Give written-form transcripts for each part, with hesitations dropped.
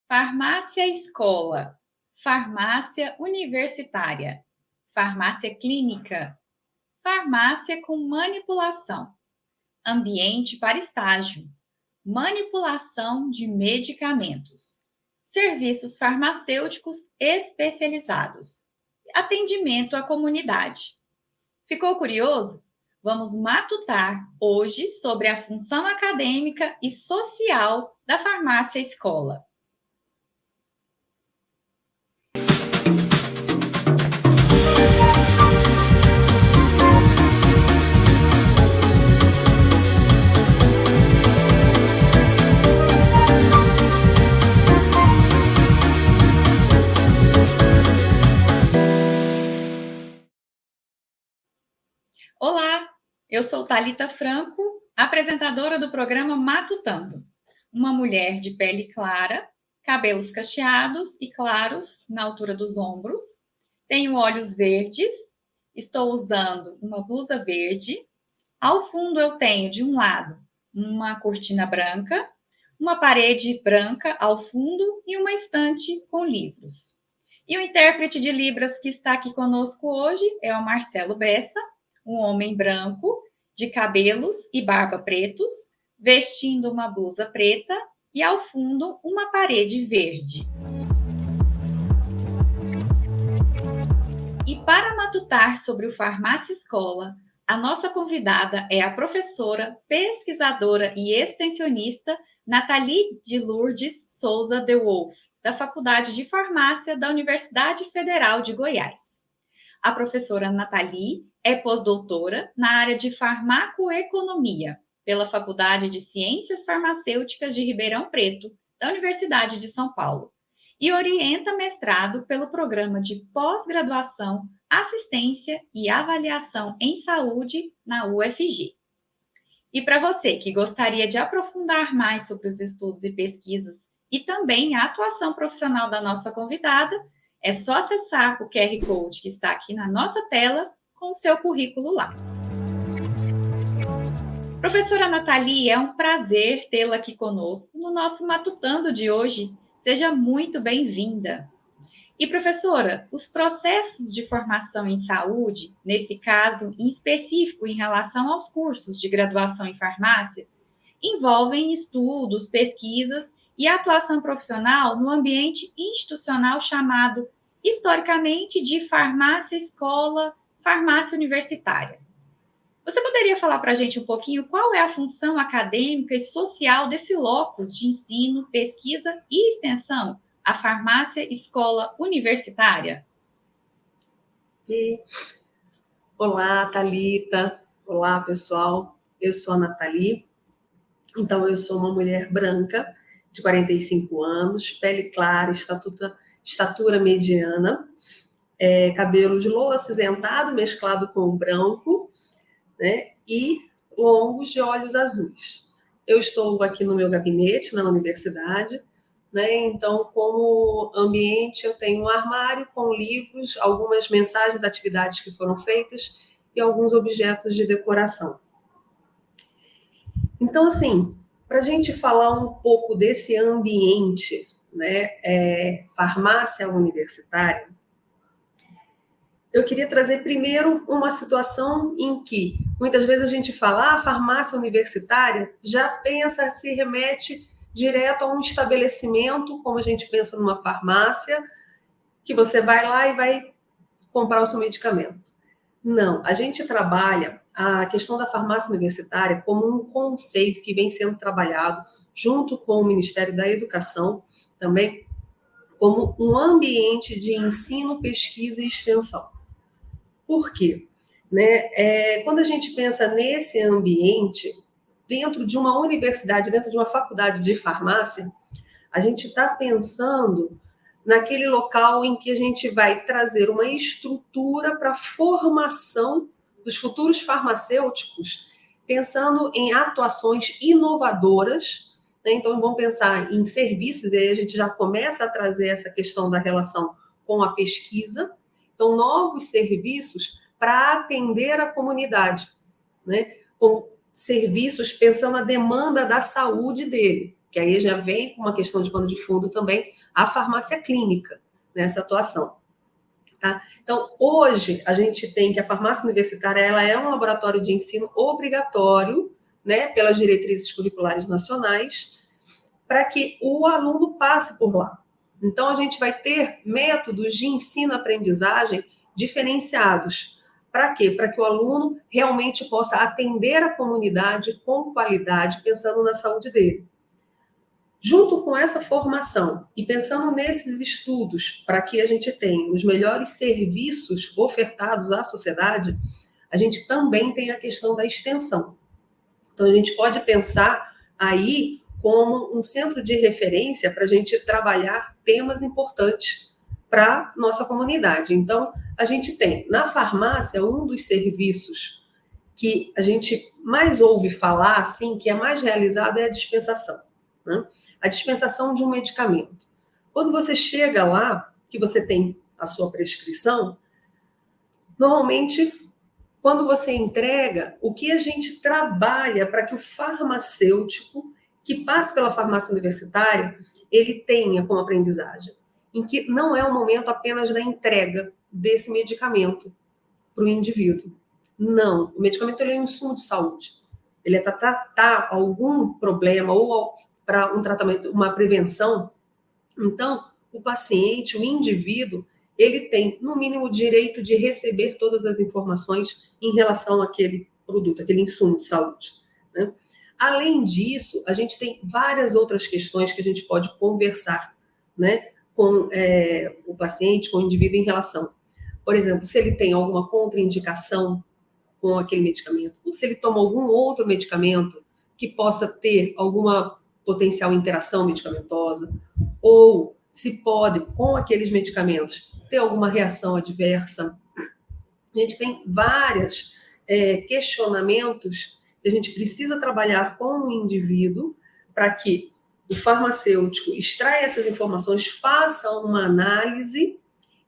Farmácia escola, farmácia universitária, farmácia clínica, farmácia com manipulação, ambiente para estágio, manipulação de medicamentos, serviços farmacêuticos especializados, atendimento à comunidade. Ficou curioso? Vamos matutar hoje sobre a função acadêmica e social da farmácia escola. Olá, eu sou Thalita Franco, apresentadora do programa Matutando. Uma mulher de pele clara, cabelos cacheados e claros na altura dos ombros. Tenho olhos verdes, estou usando uma blusa verde. Ao fundo eu tenho, de um lado, uma cortina branca, uma parede branca ao fundo e uma estante com livros. E o intérprete de Libras que está aqui conosco hoje é o Marcelo Bessa, um homem branco, de cabelos e barba pretos, vestindo uma blusa preta e, ao fundo, uma parede verde. E para matutar sobre o Farmácia Escola, a nossa convidada é a professora, pesquisadora e extensionista Nathalie de Lourdes Souza de Wolff, da Faculdade de Farmácia da Universidade Federal de Goiás. A professora Nathalie é pós-doutora na área de farmacoeconomia pela Faculdade de Ciências Farmacêuticas de Ribeirão Preto, da Universidade de São Paulo, e orienta mestrado pelo programa de pós-graduação, assistência e avaliação em saúde na UFG. E para você que gostaria de aprofundar mais sobre os estudos e pesquisas e também a atuação profissional da nossa convidada, é só acessar o QR Code que está aqui na nossa tela com o seu currículo lá. Professora Nathalie, é um prazer tê-la aqui conosco no nosso Matutando de hoje. Seja muito bem-vinda. E, professora, os processos de formação em saúde, nesse caso em específico em relação aos cursos de graduação em farmácia, envolvem estudos, pesquisas e atuação profissional no ambiente institucional chamado, historicamente, de farmácia escola, farmácia universitária. Você poderia falar para a gente um pouquinho qual é a função acadêmica e social desse locus de ensino, pesquisa e extensão, a farmácia escola universitária? Olá, Thalita. Olá, pessoal. Eu sou a Nathalie. Então, eu sou uma mulher branca, de 45 anos, pele clara, estatura mediana, cabelo de louro acinzentado, mesclado com branco, né? E longos de olhos azuis. Eu estou aqui no meu gabinete, na universidade, né? Então, como ambiente, eu tenho um armário com livros, algumas mensagens, atividades que foram feitas e alguns objetos de decoração. Então, assim, para a gente falar um pouco desse ambiente, né, farmácia universitária, eu queria trazer primeiro uma situação em que muitas vezes a gente fala, farmácia universitária, já pensa, se remete direto a um estabelecimento, como a gente pensa numa farmácia, que você vai lá e vai comprar o seu medicamento. Não, a gente trabalha a questão da farmácia universitária como um conceito que vem sendo trabalhado junto com o Ministério da Educação, também como um ambiente de ensino, pesquisa e extensão. Por quê? Quando a gente pensa nesse ambiente, dentro de uma universidade, dentro de uma faculdade de farmácia, a gente está pensando naquele local em que a gente vai trazer uma estrutura para a formação dos futuros farmacêuticos, pensando em atuações inovadoras, né? Então, vamos pensar em serviços, e aí a gente já começa a trazer essa questão da relação com a pesquisa. Então, novos serviços para atender a comunidade, né? Com serviços pensando na demanda da saúde dele. que aí já vem com uma questão de pano de fundo também a farmácia clínica nessa atuação. Tá? Então, hoje, a gente tem que a farmácia universitária ela é um laboratório de ensino obrigatório, né, pelas diretrizes curriculares nacionais, para que o aluno passe por lá. Então, a gente vai ter métodos de ensino-aprendizagem diferenciados. Para quê? Para que o aluno realmente possa atender a comunidade com qualidade, pensando na saúde dele. Junto com essa formação e pensando nesses estudos para que a gente tenha os melhores serviços ofertados à sociedade, a gente também tem a questão da extensão. Então, a gente pode pensar aí como um centro de referência para a gente trabalhar temas importantes para nossa comunidade. Então, a gente tem na farmácia um dos serviços que a gente mais ouve falar, assim, que é mais realizado é a dispensação, né? A dispensação de um medicamento. Quando você chega lá, que você tem a sua prescrição, normalmente, quando você entrega, o que a gente trabalha para que o farmacêutico que passe pela farmácia universitária, ele tenha como aprendizagem, em que não é o momento apenas da entrega desse medicamento para o indivíduo. Não, o medicamento ele é um insumo de saúde. Ele é para tratar algum problema ou para um tratamento, uma prevenção. Então, o paciente, o indivíduo, ele tem, no mínimo, o direito de receber todas as informações em relação àquele produto, aquele insumo de saúde, né? Além disso, a gente tem várias outras questões que a gente pode conversar, né, com o paciente, com o indivíduo em relação. Por exemplo, se ele tem alguma contraindicação com aquele medicamento, ou se ele toma algum outro medicamento que possa ter alguma potencial interação medicamentosa, ou se pode, com aqueles medicamentos, ter alguma reação adversa. A gente tem vários questionamentos que a gente precisa trabalhar com o indivíduo para que o farmacêutico extraia essas informações, faça uma análise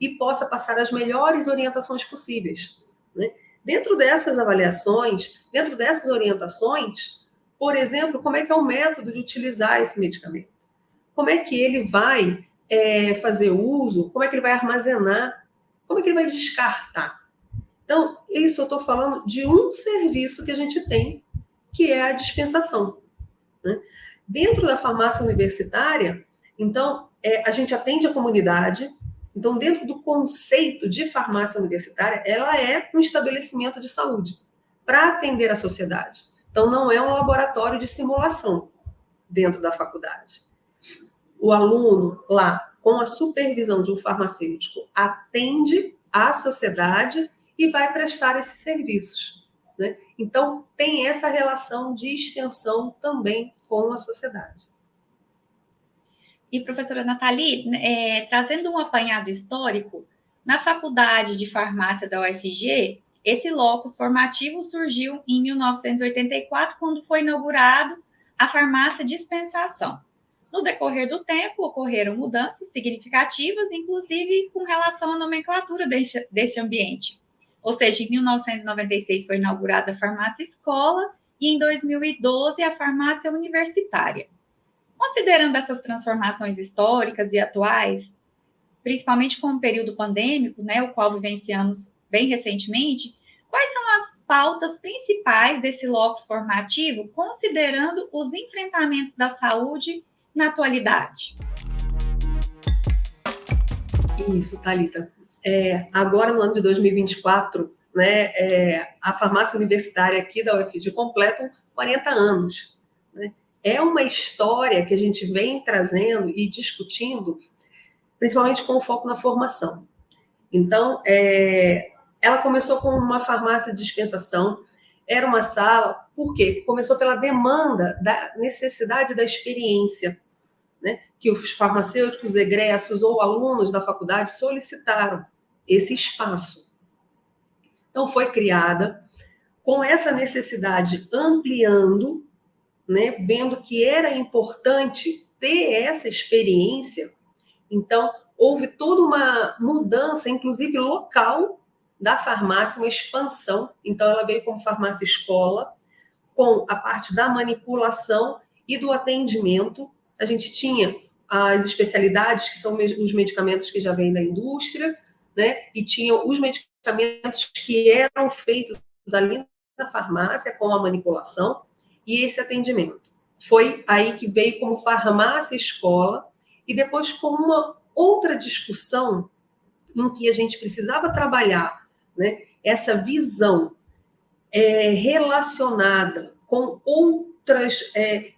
e possa passar as melhores orientações possíveis, né? Dentro dessas avaliações, dentro dessas orientações, por exemplo, como é que é o método de utilizar esse medicamento? Como é que ele vai fazer uso? Como é que ele vai armazenar? Como é que ele vai descartar? Então, isso eu estou falando de um serviço que a gente tem, que é a dispensação, né? Dentro da farmácia universitária, então, a gente atende a comunidade. Então, dentro do conceito de farmácia universitária, ela é um estabelecimento de saúde para atender a sociedade. Então, não é um laboratório de simulação dentro da faculdade. O aluno lá, com a supervisão de um farmacêutico, atende à sociedade e vai prestar esses serviços, né? Então, tem essa relação de extensão também com a sociedade. E, professora Nathalie, trazendo um apanhado histórico, na Faculdade de Farmácia da UFG, esse locus formativo surgiu em 1984, quando foi inaugurado a farmácia dispensação. No decorrer do tempo, ocorreram mudanças significativas, inclusive com relação à nomenclatura deste ambiente. Ou seja, em 1996 foi inaugurada a farmácia escola e em 2012 a farmácia universitária. Considerando essas transformações históricas e atuais, principalmente com o período pandêmico, né, o qual vivenciamos bem recentemente, quais são as pautas principais desse locus formativo, considerando os enfrentamentos da saúde na atualidade? Isso, Thalita. Agora, no ano de 2024, né, a farmácia universitária aqui da UFG completa 40 anos, né? É uma história que a gente vem trazendo e discutindo, principalmente com o foco na formação. Então, ela começou com uma farmácia de dispensação, era uma sala, por quê? Começou pela demanda da necessidade da experiência, né, que os farmacêuticos egressos ou alunos da faculdade solicitaram esse espaço. Então, foi criada com essa necessidade ampliando, né, vendo que era importante ter essa experiência. Então, houve toda uma mudança, inclusive local, da farmácia, uma expansão. Então, ela veio como farmácia escola, com a parte da manipulação e do atendimento. A gente tinha as especialidades, que são os medicamentos que já vêm da indústria, né? E tinha os medicamentos que eram feitos ali na farmácia com a manipulação e esse atendimento. Foi aí que veio como farmácia escola e depois com uma outra discussão em que a gente precisava trabalhar, né, essa visão relacionada com outras,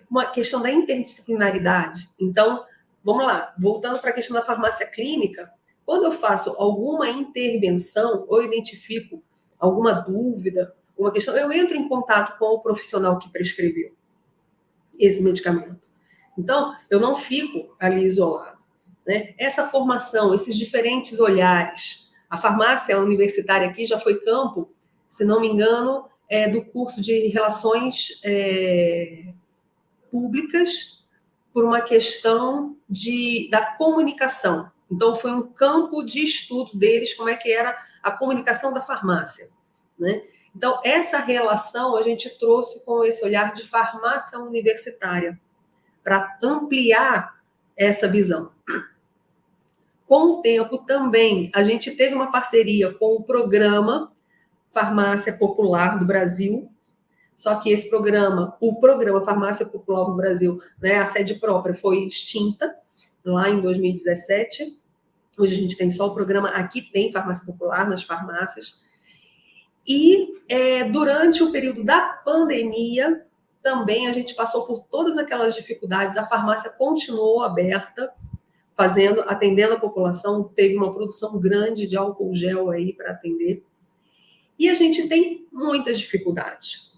uma questão da interdisciplinaridade. Então, vamos lá, voltando para a questão da farmácia clínica, quando eu faço alguma intervenção ou identifico alguma dúvida, uma questão, eu entro em contato com o profissional que prescreveu esse medicamento. Então, eu não fico ali isolado, né? Essa formação, esses diferentes olhares. A farmácia universitária aqui já foi campo, se não me engano, do curso de Relações Públicas por uma questão da comunicação. Então, foi um campo de estudo deles, como é que era a comunicação da farmácia, né? Então, essa relação a gente trouxe com esse olhar de farmácia universitária, para ampliar essa visão. Com o tempo também, a gente teve uma parceria com o programa Farmácia Popular do Brasil, só que esse programa, o programa Farmácia Popular do Brasil, né, a sede própria foi extinta lá em 2017. Hoje a gente tem só o programa, aqui tem Farmácia Popular nas farmácias. E durante o período da pandemia, também a gente passou por todas aquelas dificuldades, a farmácia continuou aberta, atendendo a população, teve uma produção grande de álcool gel aí para atender. E a gente tem muitas dificuldades,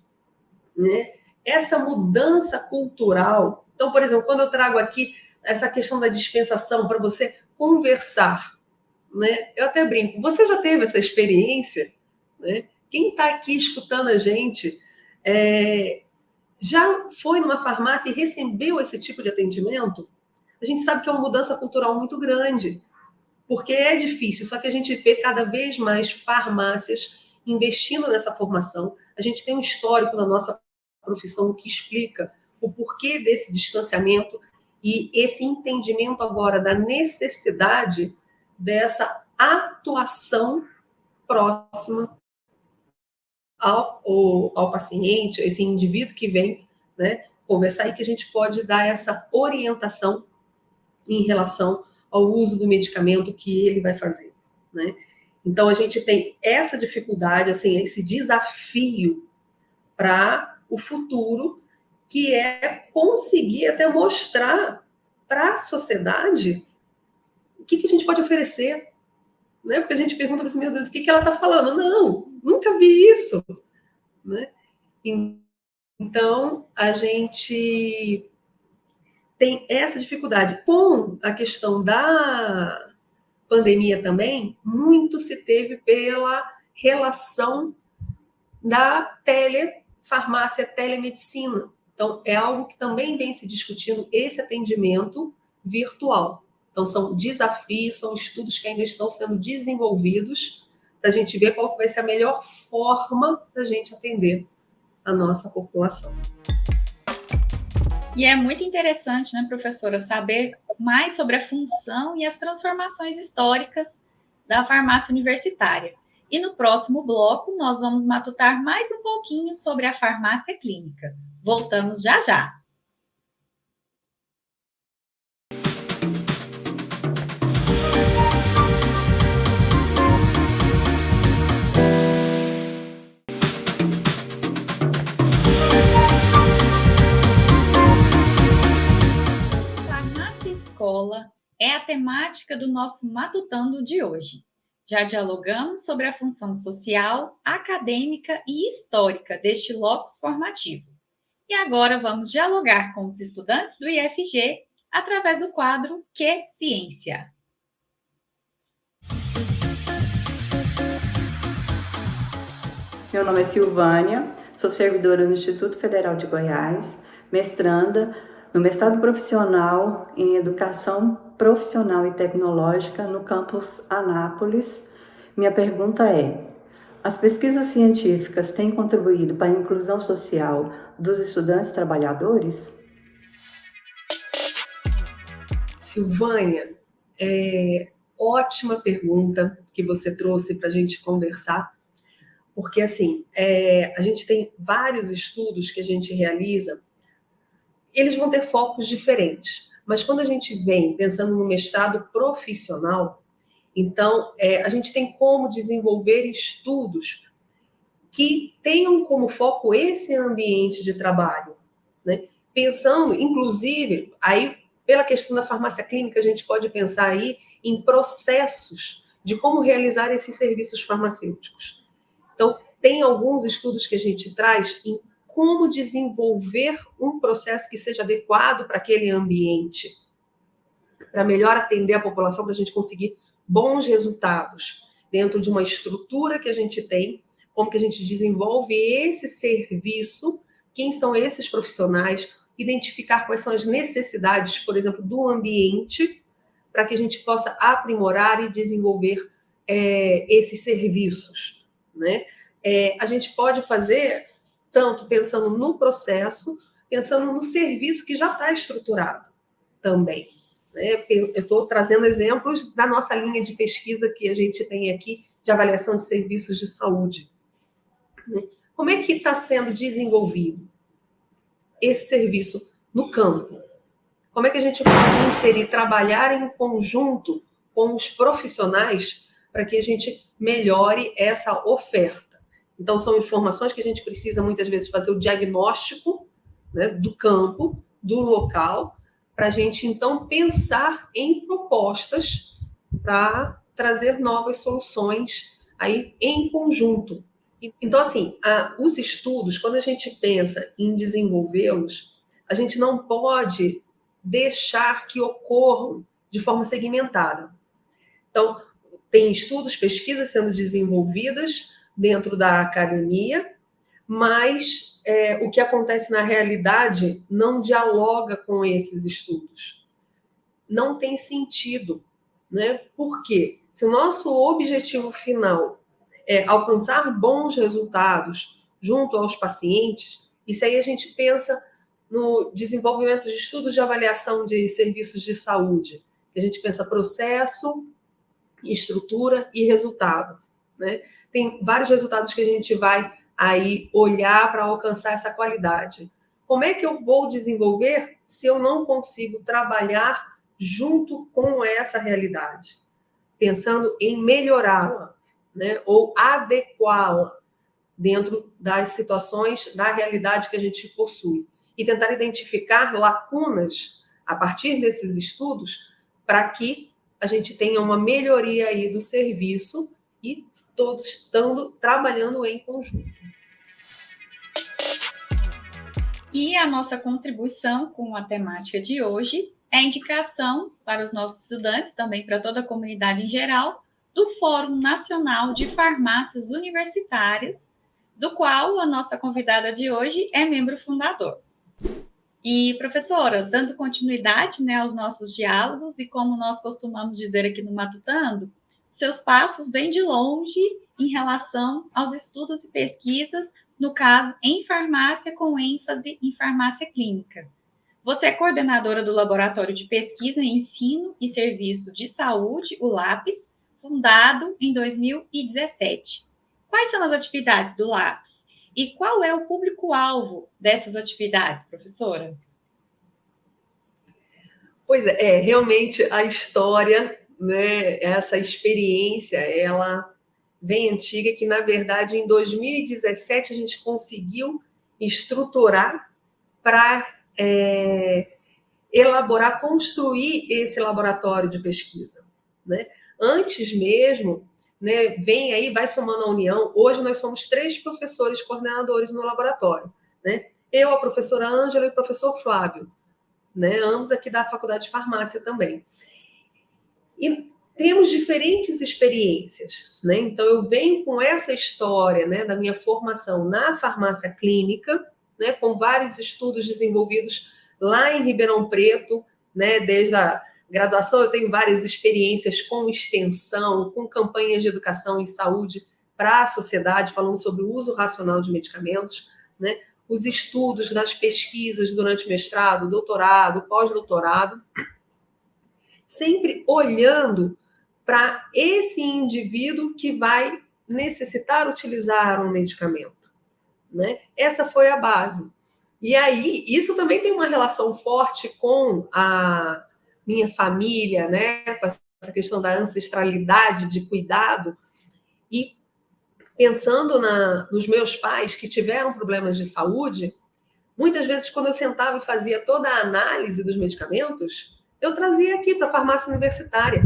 né? Essa mudança cultural. Então, por exemplo, quando eu trago aqui essa questão da dispensação para você conversar, né? Eu até brinco, você já teve essa experiência, né? Quem está aqui escutando a gente já foi numa farmácia e recebeu esse tipo de atendimento? A gente sabe que é uma mudança cultural muito grande, porque é difícil, só que a gente vê cada vez mais farmácias investindo nessa formação. A gente tem um histórico na nossa profissão que explica o porquê desse distanciamento e esse entendimento agora da necessidade dessa atuação próxima ao paciente, esse indivíduo que vem, né, conversar, e que a gente pode dar essa orientação em relação ao uso do medicamento que ele vai fazer, né? Então, a gente tem essa dificuldade, assim, esse desafio para o futuro, que é conseguir até mostrar para a sociedade o que a gente pode oferecer, né? Porque a gente pergunta assim, meu Deus, o que ela está falando? Não, nunca vi isso, né? Então, a gente tem essa dificuldade. Com a questão da pandemia também, muito se teve pela relação da telefarmácia, telemedicina. Então, é algo que também vem se discutindo, esse atendimento virtual. Então, são desafios, são estudos que ainda estão sendo desenvolvidos para a gente ver qual vai ser a melhor forma da gente atender a nossa população. E é muito interessante, né, professora, saber mais sobre a função e as transformações históricas da farmácia universitária. E no próximo bloco, nós vamos matutar mais um pouquinho sobre a farmácia clínica. Voltamos já já. Escola é a temática do nosso Matutando de hoje. Já dialogamos sobre a função social, acadêmica e histórica deste locus formativo. E agora vamos dialogar com os estudantes do IFG através do quadro Que Ciência? Meu nome é Silvânia, sou servidora no Instituto Federal de Goiás, mestranda no mestrado profissional em Educação Profissional e Tecnológica no campus Anápolis. Minha pergunta é: as pesquisas científicas têm contribuído para a inclusão social dos estudantes trabalhadores? Silvânia, ótima pergunta que você trouxe para a gente conversar, porque assim, a gente tem vários estudos que a gente realiza, eles vão ter focos diferentes, mas quando a gente vem pensando no mestrado profissional, então a gente tem como desenvolver estudos que tenham como foco esse ambiente de trabalho, né? Pensando, inclusive, aí pela questão da farmácia clínica, a gente pode pensar aí em processos de como realizar esses serviços farmacêuticos. Então, tem alguns estudos que a gente traz em como desenvolver um processo que seja adequado para aquele ambiente, para melhor atender a população, para a gente conseguir bons resultados dentro de uma estrutura que a gente tem, como que a gente desenvolve esse serviço, quem são esses profissionais, identificar quais são as necessidades, por exemplo, do ambiente, para que a gente possa aprimorar e desenvolver esses serviços, né? A gente pode fazer tanto pensando no processo, pensando no serviço que já está estruturado também. Né? Eu estou trazendo exemplos da nossa linha de pesquisa que a gente tem aqui de avaliação de serviços de saúde. Né? Como é que está sendo desenvolvido esse serviço no campo? Como é que a gente pode inserir, trabalhar em conjunto com os profissionais para que a gente melhore essa oferta? Então, são informações que a gente precisa, muitas vezes, fazer o diagnóstico, né, do campo, do local, para a gente, então, pensar em propostas para trazer novas soluções aí em conjunto. Então, assim, os estudos, quando a gente pensa em desenvolvê-los, a gente não pode deixar que ocorram de forma segmentada. Então, tem estudos, pesquisas sendo desenvolvidas dentro da academia, mas o que acontece na realidade não dialoga com esses estudos. Não tem sentido, né? Por quê? Se o nosso objetivo final é alcançar bons resultados junto aos pacientes, isso aí a gente pensa no desenvolvimento de estudos de avaliação de serviços de saúde. A gente pensa processo, estrutura e resultado, né? Tem vários resultados que a gente vai aí olhar para alcançar essa qualidade. Como é que eu vou desenvolver se eu não consigo trabalhar junto com essa realidade? Pensando em melhorá-la, né? Ou adequá-la dentro das situações, da realidade que a gente possui. E tentar identificar lacunas a partir desses estudos para que a gente tenha uma melhoria aí do serviço e todos estando trabalhando em conjunto. E a nossa contribuição com a temática de hoje é a indicação para os nossos estudantes, também para toda a comunidade em geral, do Fórum Nacional de Farmácias Universitárias, do qual a nossa convidada de hoje é membro fundador. E, professora, dando continuidade, né, aos nossos diálogos, e como nós costumamos dizer aqui no Matutando, seus passos vêm de longe em relação aos estudos e pesquisas, no caso, em farmácia, com ênfase em farmácia clínica. Você é coordenadora do Laboratório de Pesquisa em Ensino e Serviço de Saúde, o LAPES, fundado em 2017. Quais são as atividades do LAPES? E qual é o público-alvo dessas atividades, professora? Pois é, realmente a história, né, essa experiência, ela bem antiga, que na verdade em 2017 a gente conseguiu estruturar para elaborar, construir esse laboratório de pesquisa, né? Antes mesmo, né, vem aí, vai somando a união. Hoje nós somos 3 professores coordenadores no laboratório, né? Eu, a professora Ângela e o professor Flávio, né? Ambos aqui da Faculdade de Farmácia também. E temos diferentes experiências, né? Então eu venho com essa história, né, da minha formação na farmácia clínica, né, com vários estudos desenvolvidos lá em Ribeirão Preto, né, desde a graduação eu tenho várias experiências com extensão, com campanhas de educação em saúde para a sociedade, falando sobre o uso racional de medicamentos, né? Os estudos das pesquisas durante o mestrado, doutorado, pós-doutorado. sempre olhando para esse indivíduo que vai necessitar utilizar um medicamento, né? Essa foi a base. E aí, isso também tem uma relação forte com a minha família, né? Com essa questão da ancestralidade, de cuidado. E pensando nos meus pais que tiveram problemas de saúde, muitas vezes, quando eu sentava e fazia toda a análise dos medicamentos, eu trazia aqui para a farmácia universitária,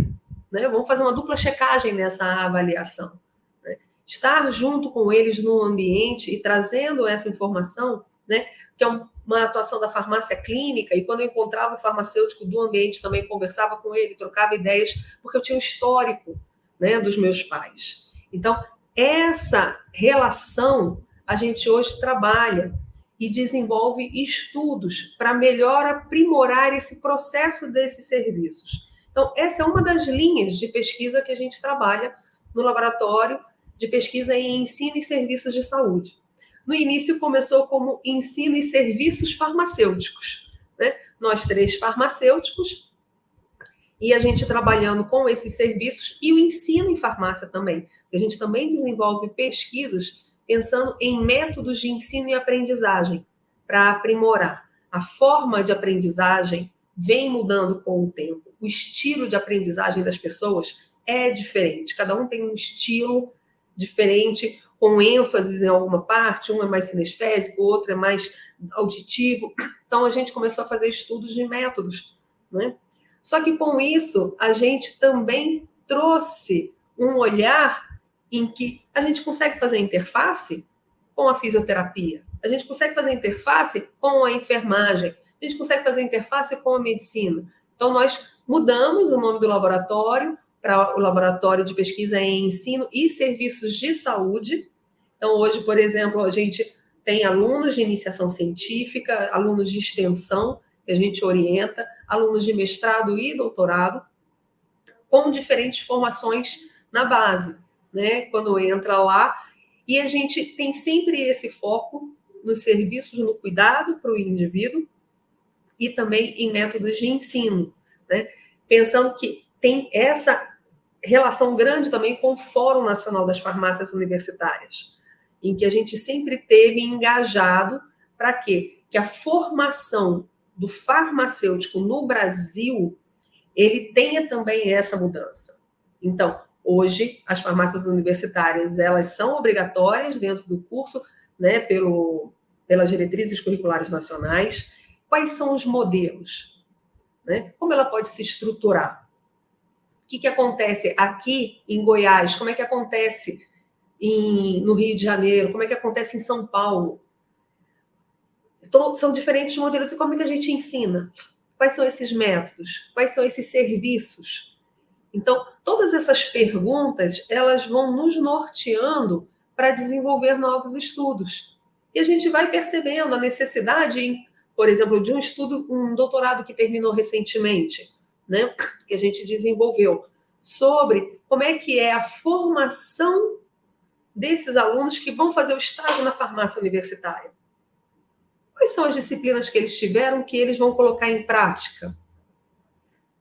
né? Vamos fazer uma dupla checagem nessa avaliação, né? Estar junto com eles no ambiente e trazendo essa informação, né? Que é uma atuação da farmácia clínica, e quando eu encontrava o farmacêutico do ambiente, também conversava com ele, trocava ideias, porque eu tinha um histórico, né, dos meus pais. Então, essa relação a gente hoje trabalha e desenvolve estudos para melhor aprimorar esse processo desses serviços. Então, essa é uma das linhas de pesquisa que a gente trabalha no laboratório de pesquisa em ensino e serviços de saúde. No início, começou como ensino e serviços farmacêuticos, né? Nós 3 farmacêuticos, e a gente trabalhando com esses serviços e o ensino em farmácia também. A gente também desenvolve pesquisas pensando em métodos de ensino e aprendizagem para aprimorar. A forma de aprendizagem vem mudando com o tempo. O estilo de aprendizagem das pessoas é diferente. Cada um tem um estilo diferente, com ênfase em alguma parte. Um é mais sinestésico, o outro é mais auditivo. Então, a gente começou a fazer estudos de métodos, né? Só que com isso, a gente também trouxe um olhar em que a gente consegue fazer interface com a fisioterapia, a gente consegue fazer interface com a enfermagem, a gente consegue fazer interface com a medicina. Então, nós mudamos o nome do laboratório para o Laboratório de Pesquisa em Ensino e Serviços de Saúde. Então, hoje, por exemplo, a gente tem alunos de iniciação científica, alunos de extensão, que a gente orienta, alunos de mestrado e doutorado, com diferentes formações na base, né? Quando entra lá, e a gente tem sempre esse foco nos serviços, no cuidado para o indivíduo e também em métodos de ensino, né? Pensando que tem essa relação grande também com o Fórum Nacional das Farmácias Universitárias, em que a gente sempre teve engajado para quê? Que a formação do farmacêutico no Brasil, ele tenha também essa mudança. Então, hoje, as farmácias universitárias, elas são obrigatórias dentro do curso, né, pelas diretrizes curriculares nacionais. Quais são os modelos? Né? Como ela pode se estruturar? O que acontece aqui em Goiás? Como é que acontece no Rio de Janeiro? Como é que acontece em São Paulo? Então, são diferentes modelos. E como é que a gente ensina? Quais são esses métodos? Quais são esses serviços? Então, todas essas perguntas, elas vão nos norteando para desenvolver novos estudos. E a gente vai percebendo a necessidade, por exemplo, de um estudo, um doutorado que terminou recentemente, né, que a gente desenvolveu, sobre como é que é a formação desses alunos que vão fazer o estágio na farmácia universitária. Quais são as disciplinas que eles tiveram que eles vão colocar em prática?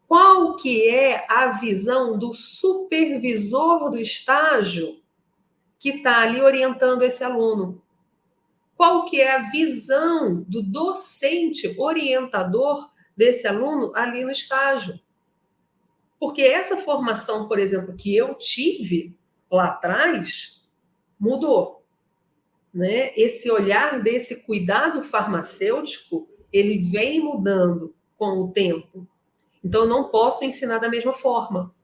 Qual que é a visão do supervisor do estágio que está ali orientando esse aluno? Qual que é a visão do docente orientador desse aluno ali no estágio? Porque essa formação, por exemplo, que eu tive lá atrás, mudou. Né? Esse olhar desse cuidado farmacêutico, ele vem mudando com o tempo. Então, eu não posso ensinar da mesma forma.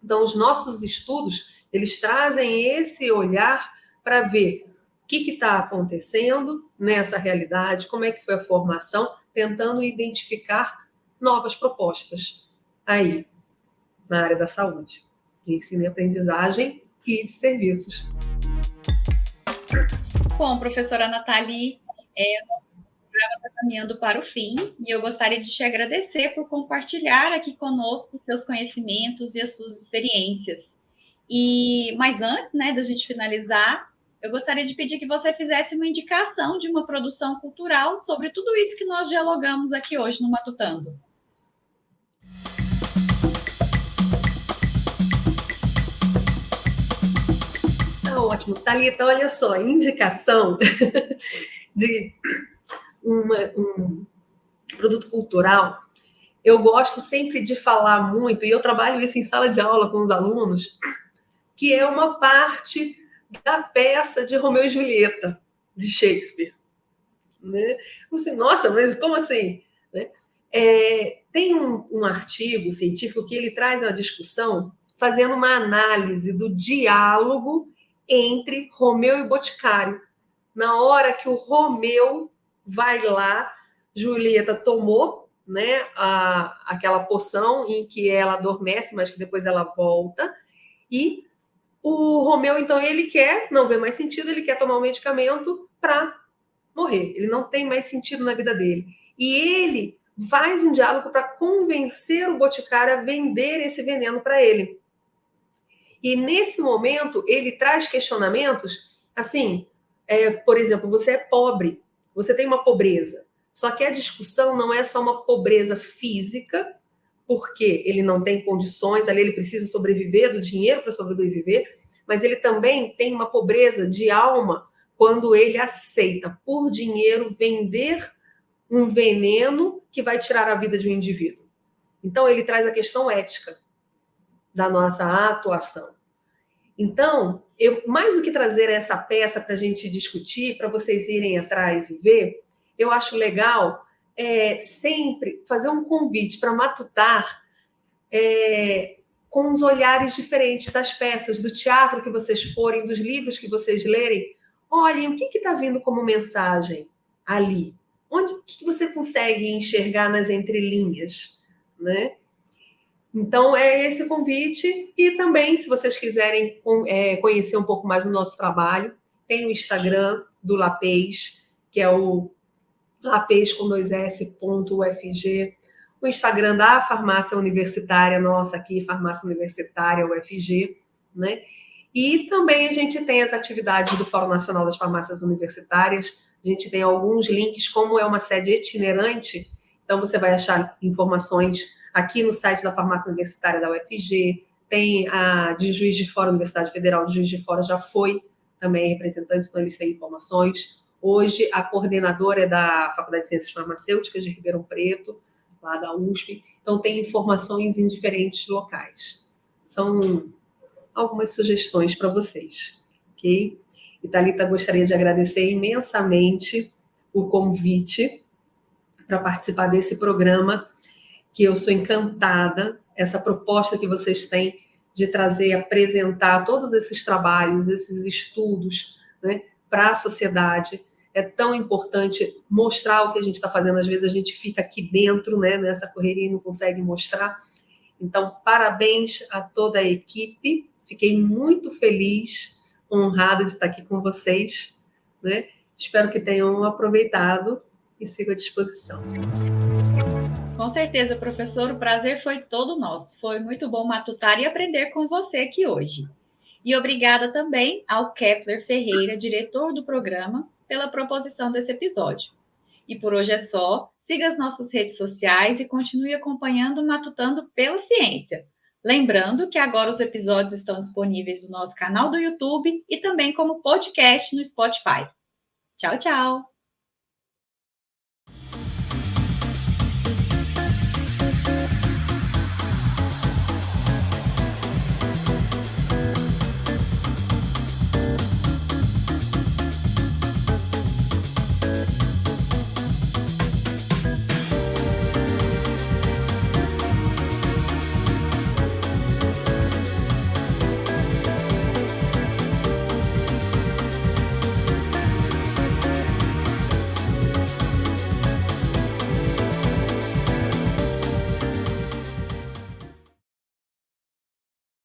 Então, os nossos estudos, eles trazem esse olhar para ver o que está acontecendo nessa realidade, como é que foi a formação, tentando identificar novas propostas aí, na área da saúde, de ensino e aprendizagem e de serviços. Bom, professora Nathalie, o programa está caminhando para o fim e eu gostaria de te agradecer por compartilhar aqui conosco os seus conhecimentos e as suas experiências. Mas antes, né, da gente finalizar, eu gostaria de pedir que você fizesse uma indicação de uma produção cultural sobre tudo isso que nós dialogamos aqui hoje no Matutando. Ótimo. Thalita, olha só, indicação de um produto cultural. Eu gosto sempre de falar muito, e eu trabalho isso em sala de aula com os alunos, que é uma parte da peça de Romeu e Julieta, de Shakespeare. Né? Você, nossa, mas como assim? Né? Tem um artigo científico que ele traz uma discussão fazendo uma análise do diálogo entre Romeu e Boticário. Na hora que o Romeu vai lá, Julieta tomou, né, aquela poção em que ela adormece, mas que depois ela volta, e o Romeu, então, ele quer, não vê mais sentido, ele quer tomar um medicamento para morrer. Ele não tem mais sentido na vida dele. E ele faz um diálogo para convencer o Boticário a vender esse veneno para ele. E nesse momento, ele traz questionamentos, assim, por exemplo, você é pobre, você tem uma pobreza. Só que a discussão não é só uma pobreza física, porque ele não tem condições, ali ele precisa sobreviver, do dinheiro para sobreviver, mas ele também tem uma pobreza de alma quando ele aceita, por dinheiro, vender um veneno que vai tirar a vida de um indivíduo. Então, ele traz a questão ética da nossa atuação. Então, mais do que trazer essa peça para a gente discutir, para vocês irem atrás e ver, eu acho legal sempre fazer um convite para matutar com os olhares diferentes das peças, do teatro que vocês forem, dos livros que vocês lerem. Olhem, o que está vindo como mensagem ali? O que você consegue enxergar nas entrelinhas? Né? Então, é esse o convite. E também, se vocês quiserem conhecer um pouco mais do nosso trabalho, tem o Instagram do Lapez, que é o lapez com 2s.ufg, o Instagram da farmácia universitária nossa aqui, farmácia universitária UFG, né? E também a gente tem as atividades do Fórum Nacional das Farmácias Universitárias, a gente tem alguns links, como é uma sede itinerante, então você vai achar informações aqui no site da farmácia universitária da UFG, tem a de Juiz de Fora, Universidade Federal de Juiz de Fora já foi também representante, então eles têm informações. Hoje a coordenadora é da Faculdade de Ciências Farmacêuticas de Ribeirão Preto, lá da USP, então tem informações em diferentes locais. São algumas sugestões para vocês, ok? E Thalita, gostaria de agradecer imensamente o convite para participar desse programa, que eu sou encantada, essa proposta que vocês têm de trazer, apresentar todos esses trabalhos, esses estudos, né, para a sociedade. É tão importante mostrar o que a gente está fazendo. Às vezes a gente fica aqui dentro, né, nessa correria e não consegue mostrar. Então, parabéns a toda a equipe. Fiquei muito feliz, honrada de estar aqui com vocês, né? Espero que tenham aproveitado e sigo à disposição. Com certeza, professor, o prazer foi todo nosso. Foi muito bom matutar e aprender com você aqui hoje. E obrigada também ao Kepler Ferreira, diretor do programa, pela proposição desse episódio. E por hoje é só. Siga as nossas redes sociais e continue acompanhando o Matutando pela Ciência. Lembrando que agora os episódios estão disponíveis no nosso canal do YouTube e também como podcast no Spotify. Tchau, tchau!